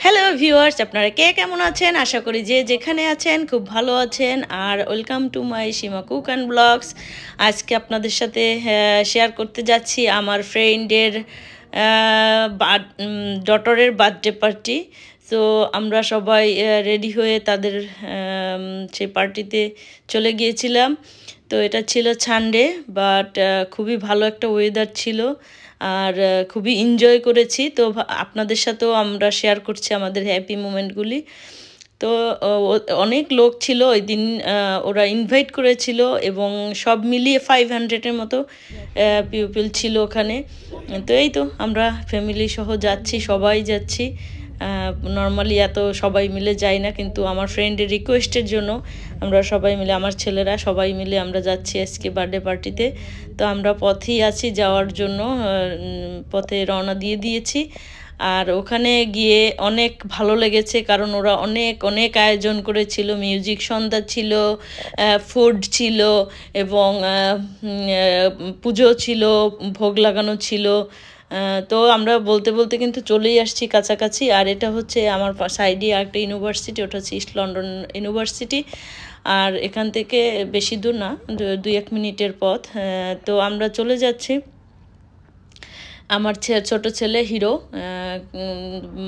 Hello viewers, আপনারা কে কেমন আছেন? আশা করি যে যেখানে আছেন খুব ভালো আছেন। আর welcome to my Seema cook and blogs. আজকে আপনাদের সাথে শেয়ার করতে যাচ্ছি আমার ফ্রেন্ডের ডটারের বার্থডে পার্টি। তো আমরা সবাই রেডি হয়ে তাদের সেই পার্টিতে চলে গিয়েছিলাম। তো এটা ছিল সানডে, বাট খুবই ভালো একটা ওয়েদার ছিল আর খুবই এনজয় করেছি। তো আপনাদের সাথেও আমরা শেয়ার করছি আমাদের হ্যাপি মোমেন্টগুলি। তো অনেক লোক ছিল ওই দিন, ওরা ইনভাইট করেছিল এবং সব মিলিয়ে 500-এর মতো পিপল ছিল ওখানে। তো এই তো আমরা ফ্যামিলি সহ যাচ্ছি, সবাই যাচ্ছি। নর্মালি এত সবাই মিলে যাই না, কিন্তু আমার ফ্রেন্ডের রিকোয়েস্টের জন্য আমরা সবাই মিলে, আমার ছেলেরা সবাই মিলে আমরা যাচ্ছি আজকে বার্থডে পার্টিতে। তো আমরা পথেই আছি যাওয়ার জন্য, পথে রওনা দিয়ে দিয়েছি। আর ওখানে গিয়ে অনেক ভালো লেগেছে, কারণ ওরা অনেক অনেক আয়োজন করেছিল। মিউজিক সন্ধ্যা ছিল, ফুড ছিল এবং পুজো ছিল, ভোগ লাগানো ছিল। তো আমরা বলতে বলতে কিন্তু চলেই আসছি কাছাকাছি। আর এটা হচ্ছে আমার সাইডে একটা ইউনিভার্সিটি, ওটা হচ্ছে ইস্ট লন্ডন ইউনিভার্সিটি। আর এখান থেকে বেশি দূর না, 2-1 মিনিটের পথ। তো আমরা চলে যাচ্ছি। আমার ছোট ছেলে হিরো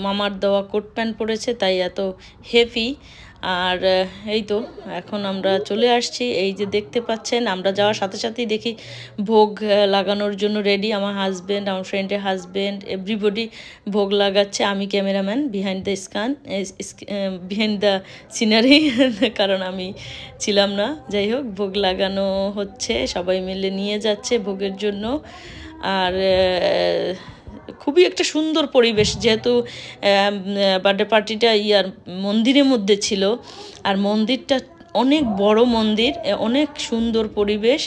মামার দেওয়া কোট প্যান্ট পরেছে, তাই এত হেভি। আর এই তো এখন আমরা চলে আসছি। এই যে দেখতে পাচ্ছেন, আমরা যাওয়ার সাথে সাথেই দেখি ভোগ লাগানোর জন্য রেডি। আমার হাজব্যান্ড, আমার ফ্রেন্ডের হাজব্যান্ড, এভরিবডি ভোগ লাগাচ্ছে। আমি ক্যামেরাম্যান বিহাইন্ড দ্য সিনারি, কারণ আমি ছিলাম না। যাই হোক, ভোগ লাগানো হচ্ছে, সবাই মিলে নিয়ে যাচ্ছে ভোগের জন্য। আর খুবই একটা সুন্দর পরিবেশ, যেহেতু বার্থডে পার্টিটা মন্দিরের মধ্যে ছিল। আর মন্দিরটা অনেক বড় মন্দির, অনেক সুন্দর পরিবেশ।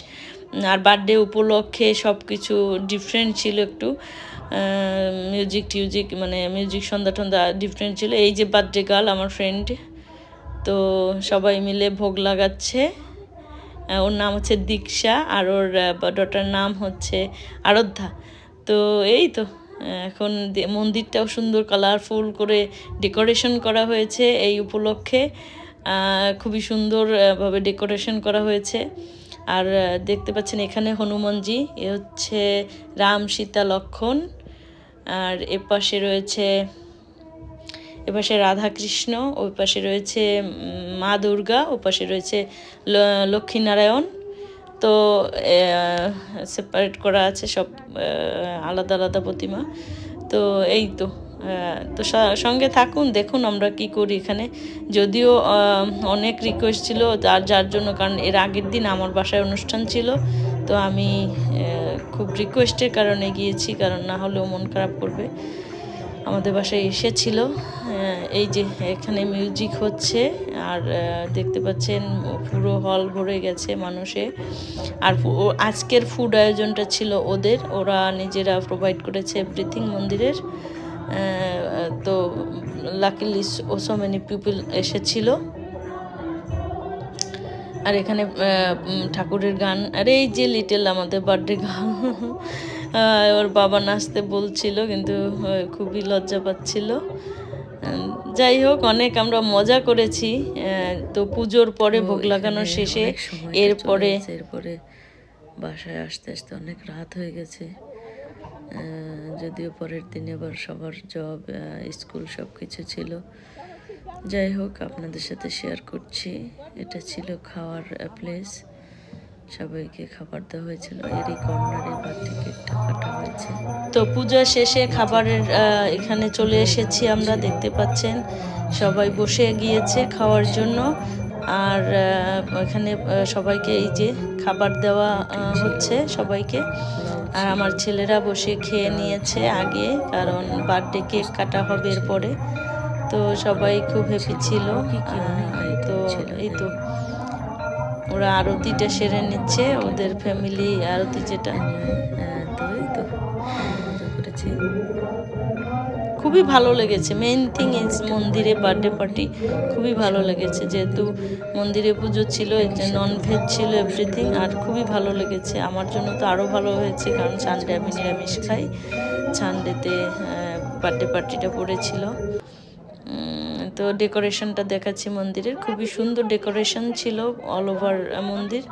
আর বার্থডে উপলক্ষে সব কিছু ডিফারেন্ট ছিল একটু। মিউজিক মানে মিউজিক সন্ধ্যা টন্ধা ডিফারেন্ট ছিল। এই যে বার্থডে গার্ল আমার ফ্রেন্ড, তো সবাই মিলে ভোগ লাগাচ্ছে। ওর নাম হচ্ছে দীক্ষা আর ওর ডটার নাম হচ্ছে আরাধ্যা। তো এই তো এখন মন্দিরটাও সুন্দর কালারফুল করে ডেকোরেশন করা হয়েছে এই উপলক্ষে। খুবই সুন্দরভাবে ডেকোরেশন করা হয়েছে। আর দেখতে পাচ্ছেন এখানে হনুমানজি, এ হচ্ছে রাম, সীতা, লক্ষ্মণ। আর এপাশে রয়েছে রাধাকৃষ্ণ, ওই পাশে রয়েছে মা দুর্গা, ওই পাশে রয়েছে লক্ষ্মীনারায়ণ। তো সেপারেট করা আছে সব, আলাদা আলাদা প্রতিমা। তো এই তো সঙ্গে থাকুন, দেখুন আমরা কি করি এখানে। যদিও অনেক রিকোয়েস্ট ছিল যার জন্য, কারণ এর আগের দিন আমার বাসায় অনুষ্ঠান ছিল। তো আমি খুব রিকোয়েস্টের কারণে গিয়েছি, কারণ না হলেও মন খারাপ করবে। আমাদের বাসায় এসেছিল। এই যে এখানে মিউজিক হচ্ছে, আর দেখতে পাচ্ছেন পুরো হল ভরে গেছে মানুষে। আর আজকের ফুড আয়োজনটা ছিল ওদের, ওরা নিজেরা প্রোভাইড করেছে এভরিথিং মন্দিরের। তো লাকিলি সো মেনি পিপল এসেছিল। আর এখানে ঠাকুরের গান, আর এই যে লিটল আমাদের বার্থডে গান, ওর বাবা নাচতে বলছিল কিন্তু খুবই লজ্জা পাচ্ছিল। যাই হোক, অনেক আমরা মজা করেছি। তো পুজোর পরে ভোগ লাগানো শেষে এরপরে বাসায় আসতে আসতে অনেক রাত হয়ে গেছে। যদিও পরের দিন আবার সবার জব, স্কুল সব কিছু ছিল। যাই হোক, আপনাদের সাথে শেয়ার করছি। এটা ছিল খাওয়ার প্লেস, সবাইকে খাবার দেওয়া হয়েছিল। এরই কর্নারে বার্থডে কেকটা কাটা হয়েছে। তো পূজা শেষে খাবারের এখানে চলে এসেছি আমরা, দেখতে পাচ্ছেন সবাই বসে গিয়েছে খাওয়ার জন্য। আর এখানে সবাইকে এই যে খাবার দেওয়া হচ্ছে সবাইকে। আর আমার ছেলেরা বসে খেয়ে নিয়েছে আগে, কারণ বার্থডে কেক কাটা হবে এরপরে। তো সবাই খুব হ্যাপি ছিল। তো এই তো ওরা আরতিটা সেরে নিচ্ছে, ওদের ফ্যামিলি আরতি যেটা। তো এই তো মজা করেছি, খুবই ভালো লেগেছে। মেইন থিং ইজ মন্দিরে বার্থডে পার্টি খুবই ভালো লেগেছে, যেহেতু মন্দিরে পুজো ছিল, ননভেজ ছিল, এভরিথিং। আর খুবই ভালো লেগেছে আমার জন্য, তো আরও ভালো হয়েছে, কারণ সানডে আমি নিরামিষ খাই। সানডেতে বার্থডে পার্টিটা পড়েছিল। তো ডেকোরেশনটা দেখাচ্ছি মন্দিরের, খুবই সুন্দর ডেকোরেশন ছিল অল ওভার মন্দির।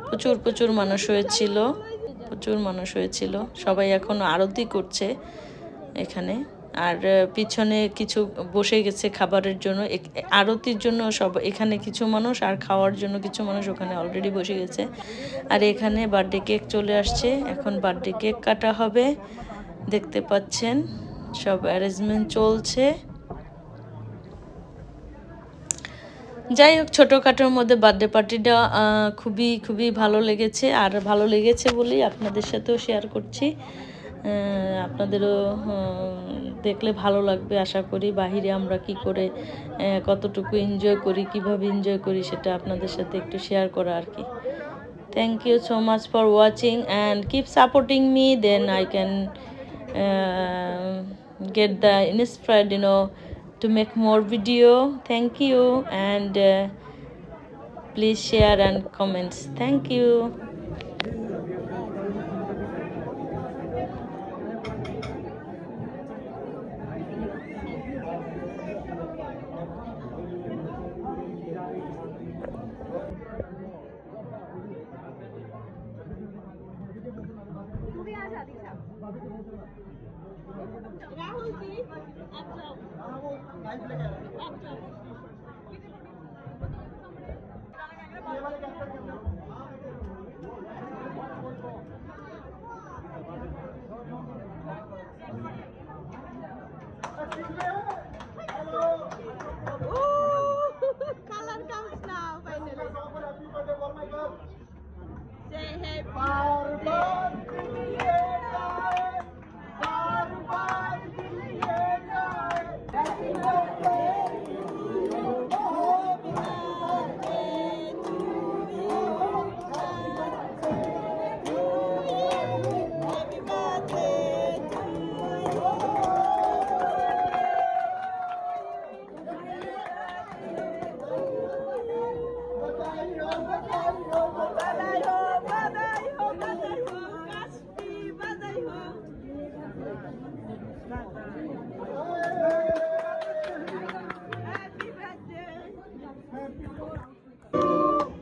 প্রচুর প্রচুর মানুষ হয়েছিল, প্রচুর মানুষ হয়েছিল। সবাই এখন আরতি করছে এখানে, আর পিছনে কিছু বসে গেছে খাবারের জন্য, আরতির জন্য সব এখানে কিছু মানুষ, আর খাওয়ার জন্য কিছু মানুষ ওখানে অলরেডি বসে গেছে। আর এখানে বার্থডে কেক চলে আসছে, এখন বার্থডে কেক কাটা হবে। দেখতে পাচ্ছেন সব অ্যারেঞ্জমেন্ট চলছে। যাই হোক, ছোটোখাটোর মধ্যে বার্থডে পার্টিটা খুবই খুবই ভালো লেগেছে, আর ভালো লেগেছে বলেই আপনাদের সাথেও শেয়ার করছি। আপনাদেরও দেখলে ভালো লাগবে আশা করি। বাহিরে আমরা কি করে কতটুকু এনজয় করি, কিভাবে এনজয় করি, সেটা আপনাদের সাথে একটু শেয়ার করা আর কি। Thank you so much for watching and keep supporting me, then I can get the inspired, to make more video. Thank you, and please share and comments. Thank you. Rahul ji आप जाओ। Color comes now finally. Say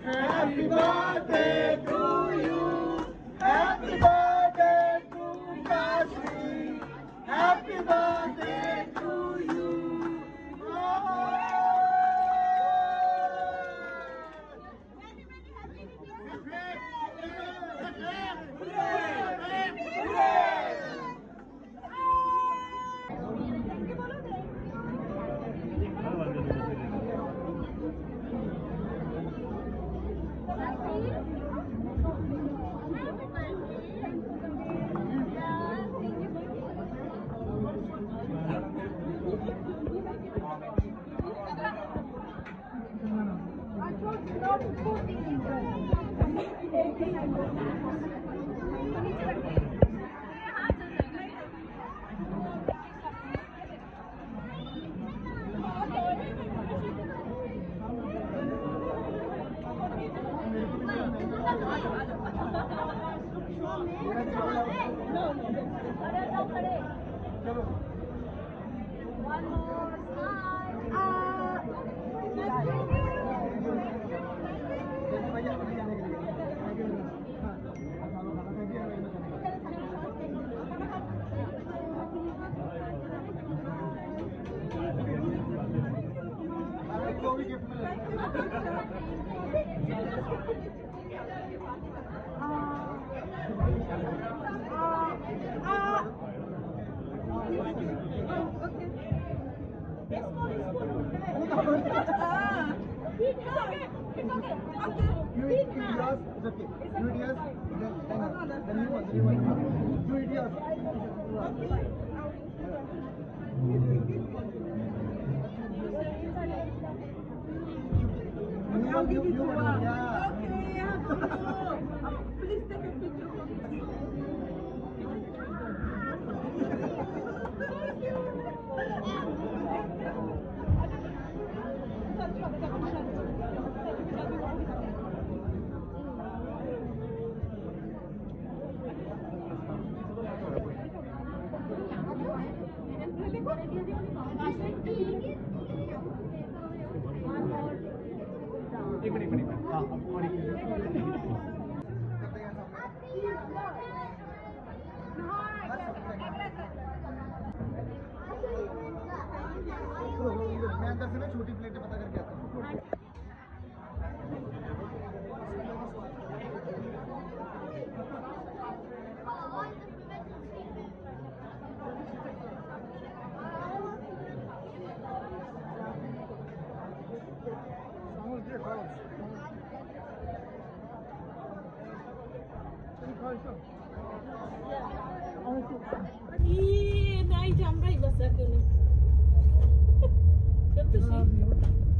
happy birthday to you. Happy birthday to Kashi. Happy birthday to you. One more I'll give you one. Yeah. Okay, yeah. Please take a picture. एक minute हाँ और एक मैं अंदर से ना छोटी प्लेटें पता करके आता हूँ। Ih, naik jam berapa sih? Kata sih.